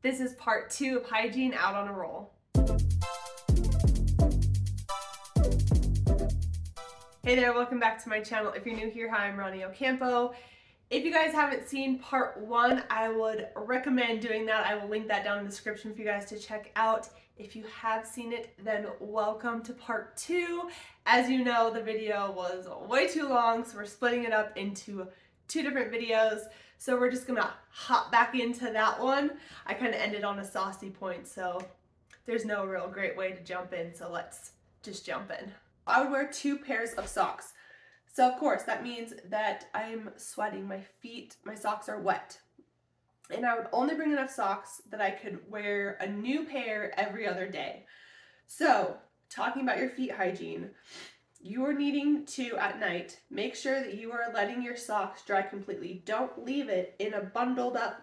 This is part 2 of Hygiene Out on a Roll. Hey there, welcome back to my channel. If you're new here, hi, I'm Ronnie Ocampo. If you guys haven't seen part 1, I would recommend doing that. I will link that down in the description for you guys to check out. If you have seen it, then welcome to part 2. As you know, the video was way too long, so we're splitting it up into 2 different videos. So we're just gonna hop back into that one. I kind of ended on a saucy point, so there's no real great way to jump in, so let's just jump in. I would wear 2 pairs of socks. So of course that means that I'm sweating, my feet, my socks are wet. And I would only bring enough socks that I could wear a new pair every other day. So talking about your feet hygiene, you are needing to, at night, make sure that you are letting your socks dry completely. Don't leave it in a bundled up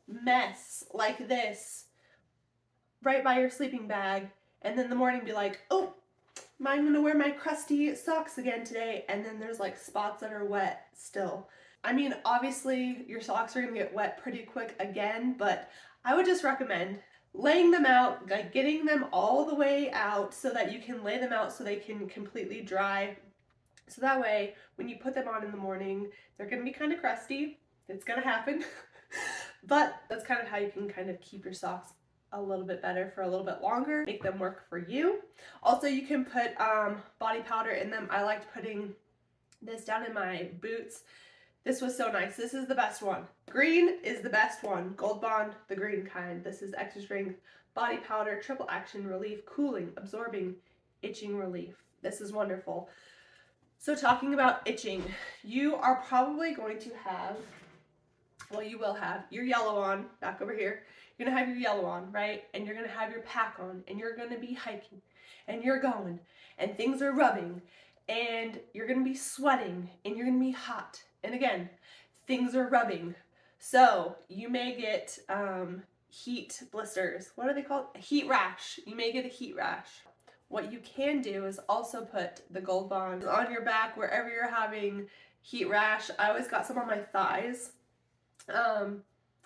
mess like this right by your sleeping bag, and then in the morning be like, oh, I'm gonna wear my crusty socks again today, and then there's like spots that are wet still. I mean, obviously your socks are gonna get wet pretty quick again, but I would just recommend laying them out, like getting them all the way out so that you can lay them out so they can completely dry. So that way, when you put them on in the morning, they're gonna be kind of crusty. It's gonna happen. But that's kind of how you can kind of keep your socks a little bit better for a little bit longer, make them work for you. Also, you can put body powder in them. I liked putting this down in my boots. This was so nice. This is the best one. Green is the best one. Gold Bond, the green kind. This is extra strength body powder, triple action relief, cooling, absorbing, itching relief. This is wonderful. So talking about itching, you are probably going to have, well, you will have your yellow on, back over here. You're gonna have your yellow on, right? And you're gonna have your pack on, and you're gonna be hiking, and you're going, and things are rubbing, and you're gonna be sweating, and you're gonna be hot. And again, things are rubbing. So you may get heat blisters. What are they called? A heat rash. You may get a heat rash. What you can do is also put the Gold Bond on your back wherever you're having heat rash. I always got some on my thighs. I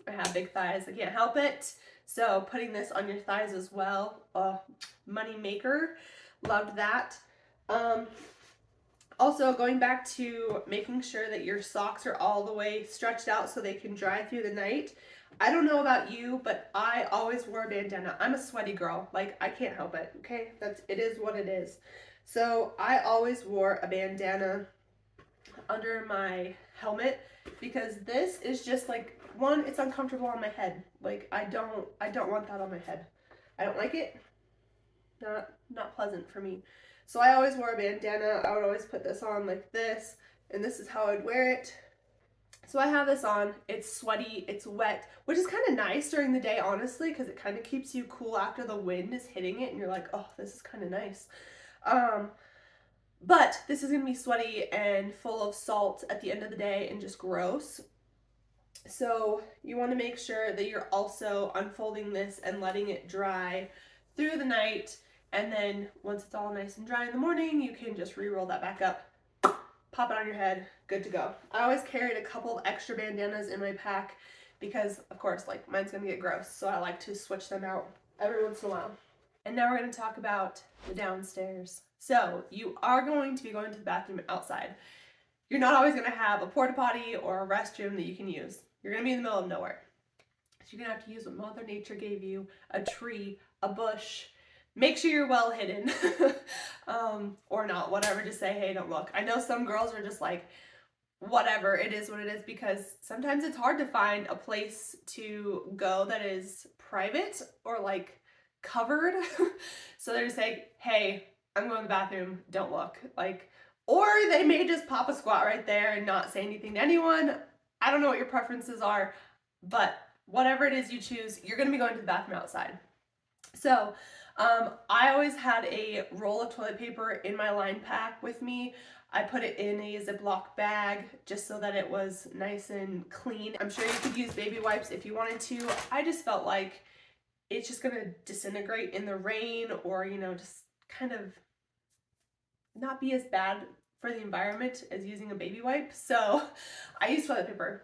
have big thighs, I can't help it. So putting this on your thighs as well, money maker, loved that. Also going back to making sure that your socks are all the way stretched out so they can dry through the night. I don't know about you, but I always wore a bandana. I'm a sweaty girl, like I can't help it, okay? It is what it is. So I always wore a bandana under my helmet because this is just like, one, it's uncomfortable on my head. Like I don't want that on my head. I don't like it. Not pleasant for me. So I always wore a bandana. I would always put this on like this, and this is how I'd wear it. So I have this on. It's sweaty, it's wet, which is kind of nice during the day, honestly, because it kind of keeps you cool after the wind is hitting it, and you're like, oh, this is kind of nice. But this is gonna be sweaty and full of salt at the end of the day and just gross. So you want to make sure that you're also unfolding this and letting it dry through the night. And then once it's all nice and dry in the morning, you can just re-roll that back up, pop it on your head, good to go. I always carried a couple of extra bandanas in my pack because, of course, like mine's gonna get gross. So I like to switch them out every once in a while. And now we're going to talk about the downstairs. So you are going to be going to the bathroom outside. You're not always going to have a porta potty or a restroom that you can use. You're going to be in the middle of nowhere. So you're going to have to use what Mother Nature gave you, a tree, a bush. Make sure you're well hidden or not, whatever. Just say, hey, don't look. I know some girls are just like, whatever, it is what it is, because sometimes it's hard to find a place to go that is private or like covered. So they're just like, hey, I'm going to the bathroom, don't look. Like, or they may just pop a squat right there and not say anything to anyone. I don't know what your preferences are, but whatever it is you choose, you're going to be going to the bathroom outside. So I always had a roll of toilet paper in my line pack with me. I put it in a Ziploc bag just so that it was nice and clean. I'm sure you could use baby wipes if you wanted to. I just felt like it's just going to disintegrate in the rain, or, you know, just kind of not be as bad for the environment as using a baby wipe. So I use toilet paper.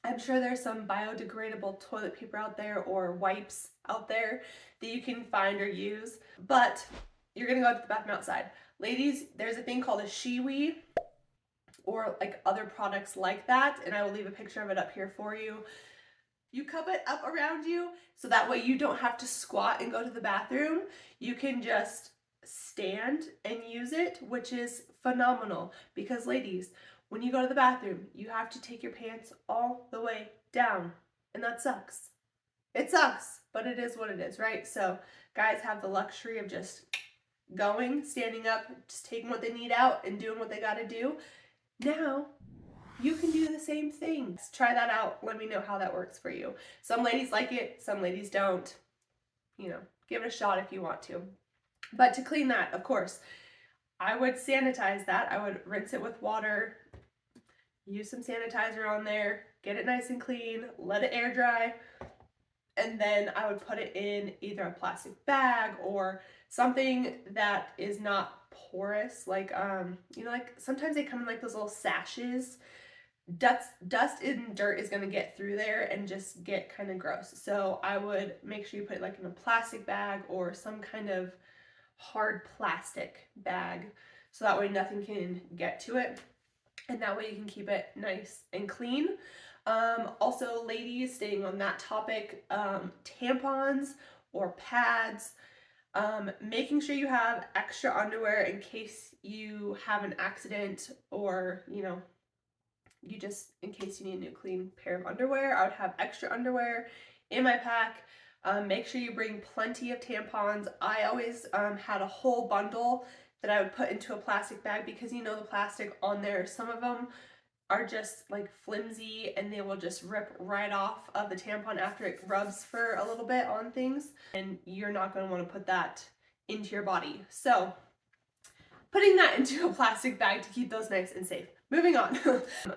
I'm sure there's some biodegradable toilet paper out there or wipes out there that you can find or use, but you're gonna go to the bathroom outside. Ladies, there's a thing called a shiwi or like other products like that, and I will leave a picture of it up here for you. You cup it up around you so that way you don't have to squat and go to the bathroom. You can just stand and use it, which is phenomenal because ladies, when you go to the bathroom, you have to take your pants all the way down, and that sucks. It sucks, but it is what it is, right? So guys have the luxury of just going, standing up, just taking what they need out and doing what they got to do. Now you can do the same thing. Try that out. Let me know how that works for you. Some ladies like it, some ladies don't. You know, give it a shot if you want to. But to clean that, of course, I would sanitize that. I would rinse it with water, use some sanitizer on there, get it nice and clean, let it air dry, and then I would put it in either a plastic bag or something that is not porous, like you know, like sometimes they come in like those little sachets. Dust and dirt is going to get through there and just get kind of gross. So I would make sure you put it like in a plastic bag or some kind of hard plastic bag so that way nothing can get to it, and that way you can keep it nice and clean. Also, ladies, staying on that topic, tampons or pads, making sure you have extra underwear in case you have an accident or, you know, you just, in case you need a new clean pair of underwear. I would have extra underwear in my pack. Make sure you bring plenty of tampons. I always had a whole bundle that I would put into a plastic bag because you know the plastic on there, some of them are just like flimsy and they will just rip right off of the tampon after it rubs for a little bit on things, and you're not going to want to put that into your body. So putting that into a plastic bag to keep those nice and safe. Moving on.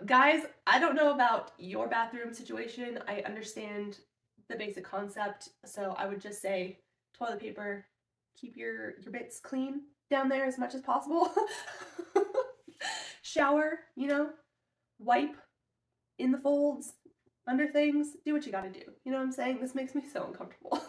Guys, I don't know about your bathroom situation. I understand the basic concept. So I would just say toilet paper, keep your bits clean down there as much as possible. Shower, you know, wipe in the folds, under things, do what you gotta do. You know what I'm saying? This makes me so uncomfortable.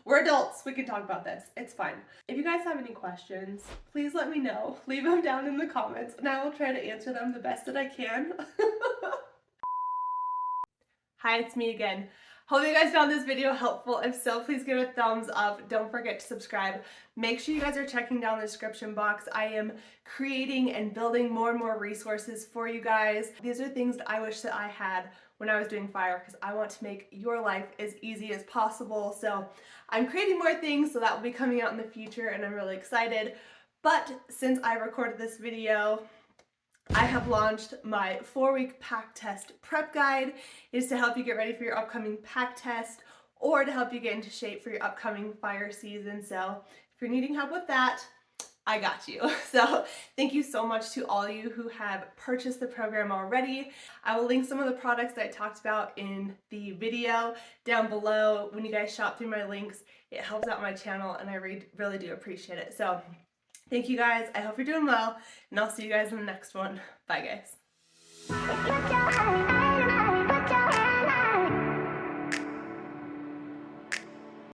We're adults, we can talk about this. It's fine. If you guys have any questions, please let me know. Leave them down in the comments and I will try to answer them the best that I can. Hi, it's me again. Hope you guys found this video helpful. If so, please give it a thumbs up. Don't forget to subscribe. Make sure you guys are checking down the description box. I am creating and building more and more resources for you guys. These are things that I wish that I had when I was doing fire because I want to make your life as easy as possible. So I'm creating more things, so that will be coming out in the future and I'm really excited. But since I recorded this video, I have launched my 4-week pack test prep guide. It is to help you get ready for your upcoming pack test or to help you get into shape for your upcoming fire season. So if you're needing help with that, I got you. So thank you so much to all of you who have purchased the program already. I will link some of the products that I talked about in the video down below. When you guys shop through my links, it helps out my channel and I really do appreciate it. So thank you guys. I hope you're doing well and I'll see you guys in the next one. Bye guys.